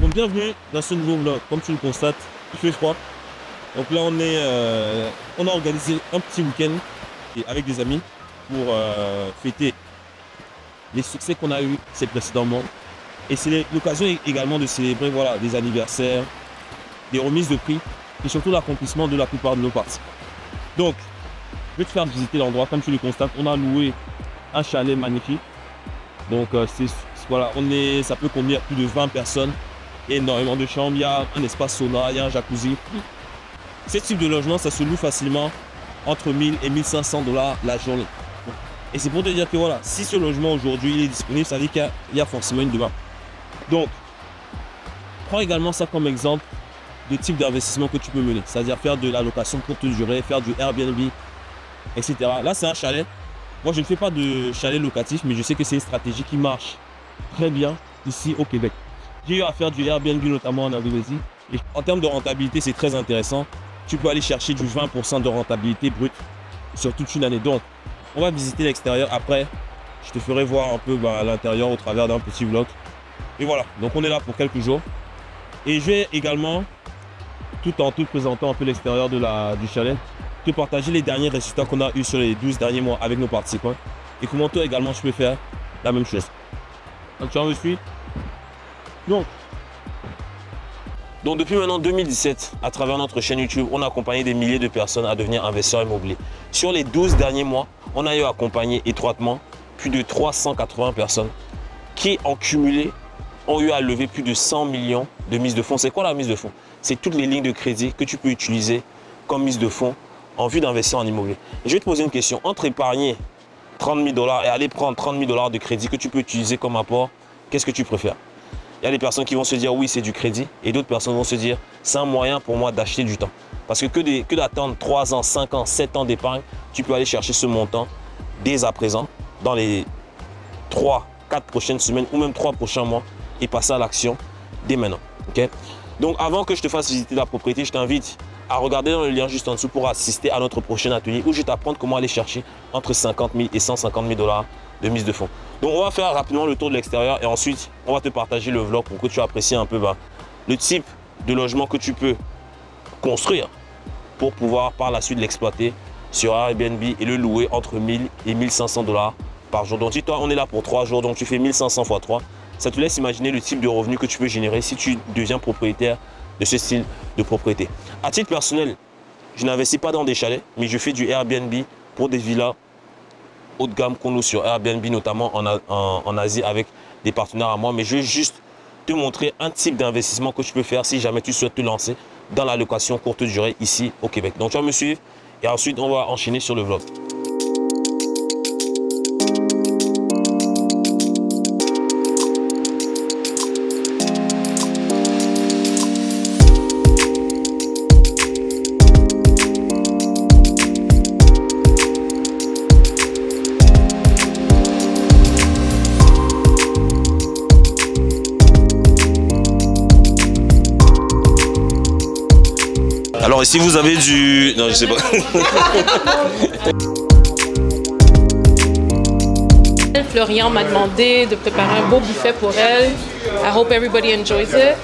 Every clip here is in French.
Donc bienvenue dans ce nouveau vlog. Comme tu le constates, il fait froid. Donc là on a organisé un petit week-end avec des amis pour fêter les succès qu'on a eu ces précédents mois. Et c'est l'occasion également de célébrer voilà, des anniversaires, des remises de prix et surtout l'accomplissement de la plupart de nos parties. Donc, je vais te faire visiter l'endroit. Comme tu le constates, on a loué un chalet magnifique. Donc, voilà, ça peut contenir plus de 20 personnes, énormément de chambres. Il y a un espace sauna, il y a un jacuzzi. Ce type de logement, ça se loue facilement entre 1000 et 1500 $ la journée. Et c'est pour te dire que voilà, si ce logement aujourd'hui est disponible, ça veut dire qu'il y a forcément une demande. Donc, prends également ça comme exemple de type d'investissement que tu peux mener. C'est-à-dire faire de la location courte durée, faire du Airbnb, etc. Là, c'est un chalet. Moi, je ne fais pas de chalet locatif, mais je sais que c'est une stratégie qui marche très bien ici au Québec. J'ai eu à faire du Airbnb notamment en Indonésie. Et en termes de rentabilité, c'est très intéressant. Tu peux aller chercher du 20% de rentabilité brute sur toute une année. Donc, on va visiter l'extérieur. Après, je te ferai voir un peu à l'intérieur au travers d'un petit vlog. Et voilà, donc on est là pour quelques jours. Et je vais également, tout en te présentant un peu l'extérieur du chalet, te partager les derniers résultats qu'on a eu sur les 12 derniers mois avec nos participants. Et comment toi également je peux faire la même chose. Donc tu en me suis. Donc depuis maintenant 2017, à travers notre chaîne YouTube, on a accompagné des milliers de personnes à devenir investisseurs immobiliers. Sur les 12 derniers mois, on a eu à accompagner étroitement plus de 380 personnes qui, en cumulé, ont eu à lever plus de 100 millions de mise de fonds. C'est quoi la mise de fonds? C'est toutes les lignes de crédit que tu peux utiliser comme mise de fonds en vue d'investir en immobilier. Et je vais te poser une question. Entre épargner 30 000 $ et aller prendre 30 000 $ de crédit que tu peux utiliser comme apport, qu'est-ce que tu préfères? Il y a des personnes qui vont se dire oui, c'est du crédit, et d'autres personnes vont se dire c'est un moyen pour moi d'acheter du temps. Parce que d'attendre 3 ans, 5 ans, 7 ans d'épargne, tu peux aller chercher ce montant dès à présent, dans les 3, 4 prochaines semaines ou même 3 prochains mois, et passer à l'action dès maintenant. Okay? Donc avant que je te fasse visiter la propriété, je t'invite à regarder dans le lien juste en dessous pour assister à notre prochain atelier où je vais t'apprendre comment aller chercher entre 50 000 et 150 000 $ de mise de fonds. Donc on va faire rapidement le tour de l'extérieur et ensuite on va te partager le vlog pour que tu apprécies un peu le type de logement que tu peux construire pour pouvoir par la suite l'exploiter sur Airbnb et le louer entre 1000 et 1500 $ par jour. Donc si toi on est là pour 3 jours, donc tu fais 1500 x 3, ça te laisse imaginer le type de revenu que tu peux générer si tu deviens propriétaire de ce style de propriété. À titre personnel, je n'investis pas dans des chalets, mais je fais du Airbnb pour des villas haut de gamme qu'on loue sur Airbnb, notamment en Asie avec des partenaires à moi. Mais je vais juste te montrer un type d'investissement que tu peux faire si jamais tu souhaites te lancer dans la location courte durée ici au Québec. Donc tu vas me suivre et ensuite on va enchaîner sur le vlog. Alors ici vous avez du... Non, je sais pas. Florian m'a demandé de préparer un beau buffet pour elle. I hope everybody enjoys it.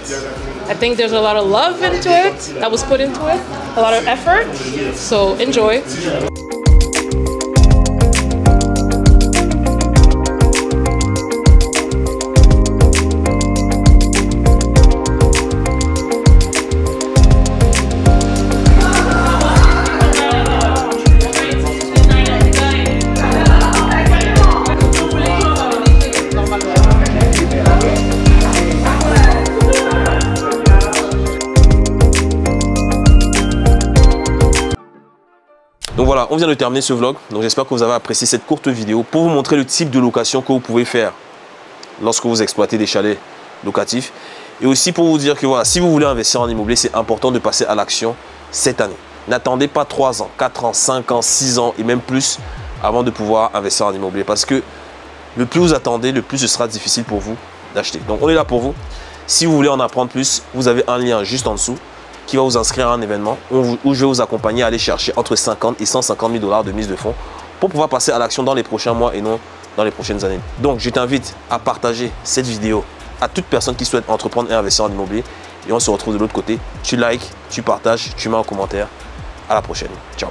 I think there's a lot of love into it, that was put into it, a lot of effort. So enjoy. Donc voilà, on vient de terminer ce vlog. Donc j'espère que vous avez apprécié cette courte vidéo pour vous montrer le type de location que vous pouvez faire lorsque vous exploitez des chalets locatifs. Et aussi pour vous dire que voilà, si vous voulez investir en immobilier, c'est important de passer à l'action cette année. N'attendez pas 3 ans, 4 ans, 5 ans, 6 ans et même plus avant de pouvoir investir en immobilier. Parce que le plus vous attendez, le plus ce sera difficile pour vous d'acheter. Donc on est là pour vous. Si vous voulez en apprendre plus, vous avez un lien juste en dessous qui va vous inscrire à un événement où je vais vous accompagner à aller chercher entre 50 et 150 000 $ de mise de fonds pour pouvoir passer à l'action dans les prochains mois et non dans les prochaines années. Donc je t'invite à partager cette vidéo à toute personne qui souhaite entreprendre et investir en immobilier. Et on se retrouve de l'autre côté. Tu likes, tu partages, tu mets en commentaire. À la prochaine. Ciao.